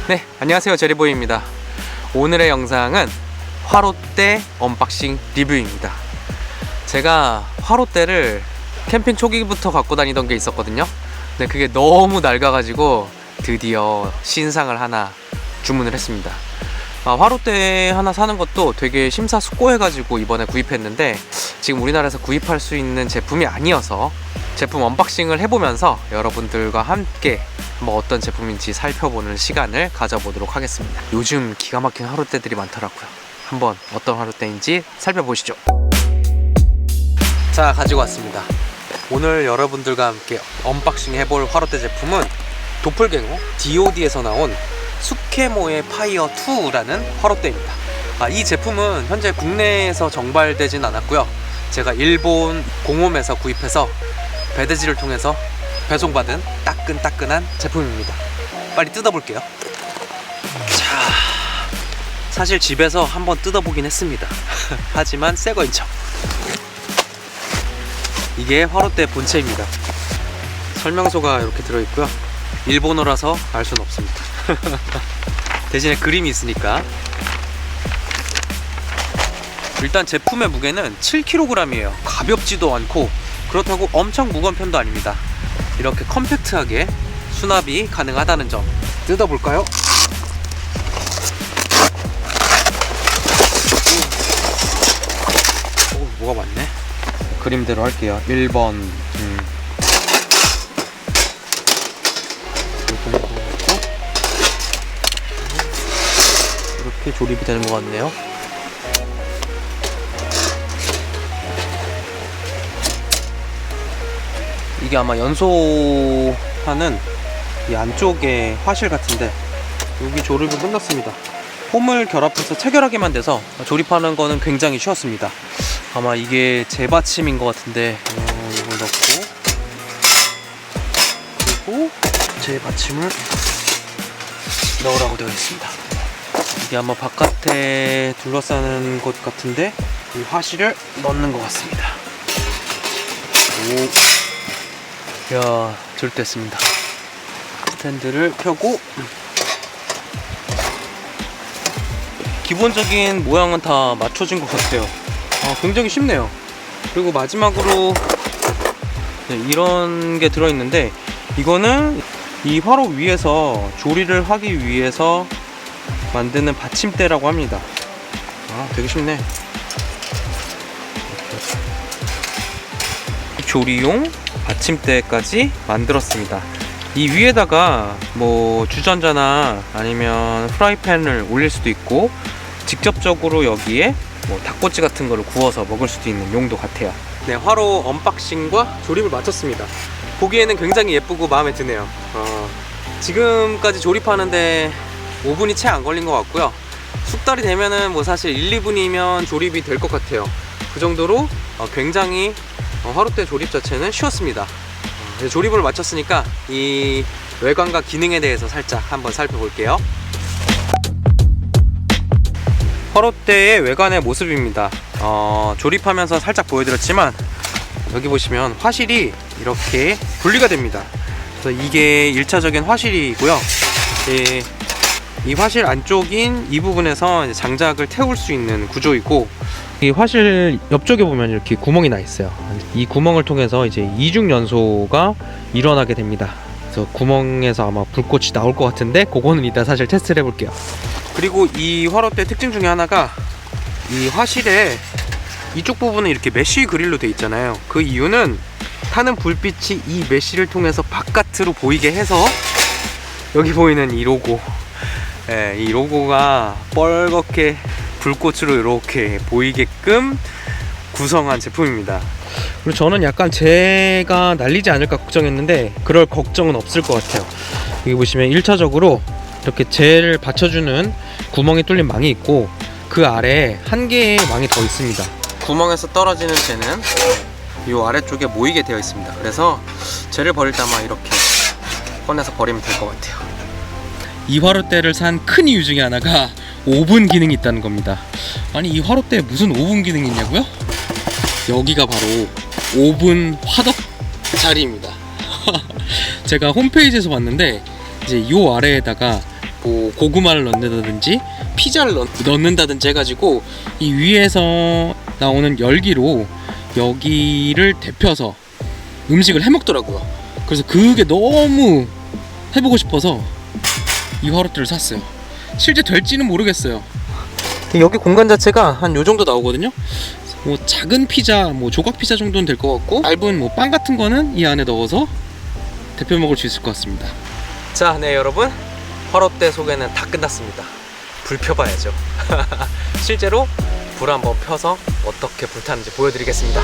네, 안녕하세요. 제리보이입니다. 오늘의 영상은 화롯대 언박싱 리뷰입니다. 제가 화롯대를 캠핑 초기부터 갖고 다니던 게 있었거든요. 근데 그게 너무 낡아가지고 드디어 신상을 하나 주문을 했습니다. 화롯대 하나 사는 것도 되게 심사숙고해가지고 이번에 구입했는데 지금 우리나라에서 구입할 수 있는 제품이 아니어서 제품 언박싱을 해보면서 여러분들과 함께 어떤 제품인지 살펴보는 시간을 가져보도록 하겠습니다. 요즘 기가 막힌 화롯대들이 많더라고요. 한번 어떤 화롯대인지 살펴보시죠. 자, 가지고 왔습니다. 오늘 여러분들과 함께 언박싱 해볼 화롯대 제품은 도플갱어 DOD에서 나온 수케모의 파이어 2라는 화롯대입니다. 이 제품은 현재 국내에서 정발되진 않았고요. 제가 일본 공홈에서 구입해서 배대지를 통해서 배송받은 따끈따끈한 제품입니다. 빨리 뜯어볼게요. 자, 사실 집에서 한번 뜯어보긴 했습니다. 하지만 새거인 척. 이게 화롯대 본체입니다. 설명서가 이렇게 들어있고요. 일본어라서 알 수는 없습니다. 대신에 그림이 있으니까. 일단 제품의 무게는 7kg이에요 가볍지도 않고 그렇다고 엄청 무거운 편도 아닙니다. 이렇게 컴팩트하게 수납이 가능하다는 점. 뜯어볼까요? 오, 뭐가 많네. 그림대로 할게요. 1번 이렇게 조립이 되는 것 같네요. 이게 아마 연소하는 이 안쪽에 화실 같은데 여기 조립이 끝났습니다. 홈을 결합해서 체결하게만 돼서 조립하는 거는 굉장히 쉬웠습니다. 아마 이게 재받침인 것 같은데 이걸 넣고 그리고 재받침을 넣으라고 되어 있습니다. 이게 아마 바깥에 둘러싸는 것 같은데 이 화실을 넣는 것 같습니다. 오. 이야, 절됐습니다. 스탠드를 펴고 기본적인 모양은 다 맞춰진 것 같아요. 굉장히 쉽네요. 그리고 마지막으로 이런 게 들어있는데 이거는 이 화로 위에서 조리를 하기 위해서 만드는 받침대라고 합니다. 되게 쉽네. 조리용 받침대까지 만들었습니다. 이 위에다가 주전자나 아니면 프라이팬을 올릴 수도 있고 직접적으로 여기에 닭꼬치 같은 거를 구워서 먹을 수도 있는 용도 같아요. 네, 화로 언박싱과 조립을 마쳤습니다. 보기에는 굉장히 예쁘고 마음에 드네요. 지금까지 조립하는데 5분이 채 안 걸린 것 같고요. 숙달이 되면은 사실 1, 2분이면 조립이 될 것 같아요. 그 정도로 굉장히 화롯대 조립 자체는 쉬웠습니다. 조립을 마쳤으니까 이 외관과 기능에 대해서 살짝 한번 살펴볼게요. 화롯대의 외관의 모습입니다. 조립하면서 살짝 보여드렸지만 여기 보시면 화실이 이렇게 분리가 됩니다. 그래서 이게 1차적인 화실이고요. 이 화실 안쪽인 이 부분에서 장작을 태울 수 있는 구조이고 이 화실 옆쪽에 보면 이렇게 구멍이 나 있어요. 이 구멍을 통해서 이제 이중 연소가 일어나게 됩니다. 그래서 구멍에서 아마 불꽃이 나올 것 같은데 그거는 이따 사실 테스트를 해볼게요. 그리고 이 화롯대 특징 중에 하나가 이 화실에 이쪽 부분은 이렇게 메쉬 그릴로 돼 있잖아요. 그 이유는 타는 불빛이 이 메쉬를 통해서 바깥으로 보이게 해서 여기 보이는 이 로고, 이 로고가 뻘겋게 불꽃으로 이렇게 보이게끔 구성한 제품입니다. 그리고 저는 약간 재가 날리지 않을까 걱정했는데 그럴 걱정은 없을 것 같아요. 여기 보시면 1차적으로 이렇게 재를 받쳐주는 구멍이 뚫린 망이 있고 그 아래에 한 개의 망이 더 있습니다. 구멍에서 떨어지는 재는 이 아래쪽에 모이게 되어 있습니다. 그래서 재를 버릴 때 아마 이렇게 꺼내서 버리면 될 것 같아요. 이 화롯대를 산 큰 이유 중에 하나가 오븐 기능이 있다는 겁니다. 아니, 이 화롯대에 무슨 오븐 기능이 있냐고요? 여기가 바로 오븐 화덕 자리입니다. 제가 홈페이지에서 봤는데 이제 요 아래에다가 뭐 고구마를 넣는다든지 피자를 넣는다든지 해가지고 이 위에서 나오는 열기로 여기를 데펴서 음식을 해먹더라고요. 그래서 그게 너무 해보고 싶어서 이 화롯대를 샀어요. 실제 될지는 모르겠어요. 여기 공간 자체가 한 요 정도 나오거든요. 뭐 작은 피자, 뭐 조각 피자 정도는 될 것 같고, 얇은 뭐 빵 같은 거는 이 안에 넣어서 데펴 먹을 수 있을 것 같습니다. 자, 네 여러분, 화롯대 소개는 다 끝났습니다. 불 펴봐야죠. 실제로 불 한번 펴서 어떻게 불타는지 보여드리겠습니다.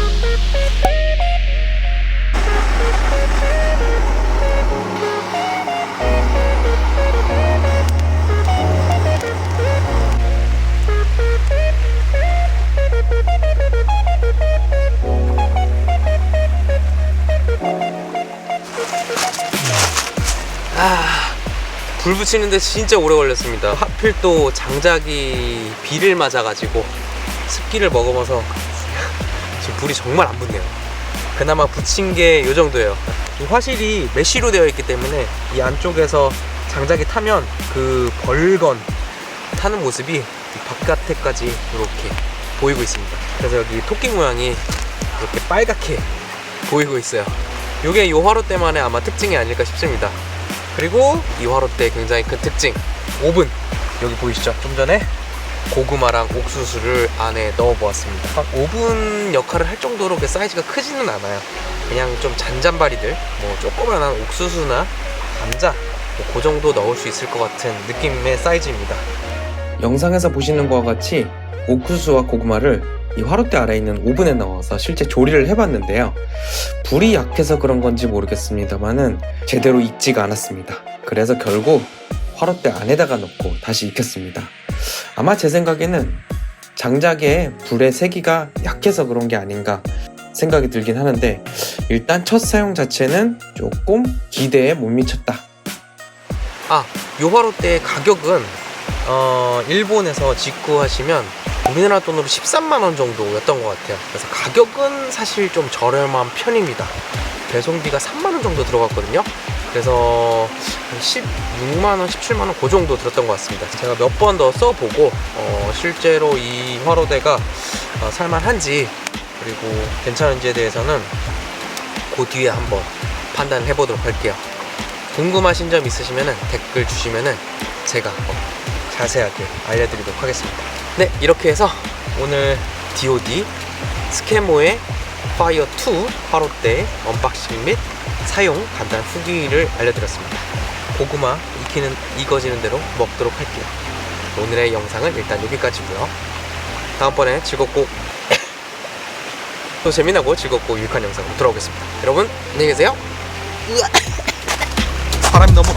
불 붙이는데 진짜 오래 걸렸습니다. 하필 또 장작이 비를 맞아가지고 습기를 머금어서 지금 불이 정말 안 붙네요. 그나마 붙인 게 요 정도예요. 이 화실이 메쉬로 되어 있기 때문에 이 안쪽에서 장작이 타면 그 벌건 타는 모습이 바깥에까지 이렇게 보이고 있습니다. 그래서 여기 토끼 모양이 이렇게 빨갛게 보이고 있어요. 요게 요 화롯대만의 아마 특징이 아닐까 싶습니다. 그리고 이 화롯대의 굉장히 큰 특징, 오븐. 여기 보이시죠? 좀 전에 고구마랑 옥수수를 안에 넣어 보았습니다. 오븐 역할을 할 정도로 그 사이즈가 크지는 않아요. 그냥 좀 잔잔바리들, 뭐 조그만한 옥수수나 감자, 뭐 그 정도 넣을 수 있을 것 같은 느낌의 사이즈입니다. 영상에서 보시는 것과 같이 옥수수와 고구마를 이 화롯대 아래에 있는 오븐에 넣어서 실제 조리를 해봤는데요. 불이 약해서 그런 건지 모르겠습니다만은 제대로 익지가 않았습니다. 그래서 결국 화롯대 안에다가 넣고 다시 익혔습니다. 아마 제 생각에는 장작의 불의 세기가 약해서 그런 게 아닌가 생각이 들긴 하는데, 일단 첫 사용 자체는 조금 기대에 못 미쳤다. 요 화롯대의 가격은 일본에서 직구하시면 우리나라 돈으로 13만원 정도였던 것 같아요. 그래서 가격은 사실 좀 저렴한 편입니다. 배송비가 3만원 정도 들어갔거든요. 그래서 16만원, 17만원 그 정도 들었던 것 같습니다. 제가 몇 번 더 써보고 실제로 이 화롯대가 살만한지, 그리고 괜찮은지에 대해서는 그 뒤에 한번 판단을 해보도록 할게요. 궁금하신 점 있으시면 댓글 주시면 제가 자세하게 알려드리도록 하겠습니다. 네, 이렇게 해서 오늘 DOD 스케모의 파이어2 화롯대 언박싱 및 사용 간단 후기를 알려드렸습니다. 고구마 익어지는 대로 먹도록 할게요. 오늘의 영상은 일단 여기까지고요. 다음번에 즐겁고 또 재미나고 즐겁고 유익한 영상으로 돌아오겠습니다. 여러분 안녕히 계세요. 사람이 너무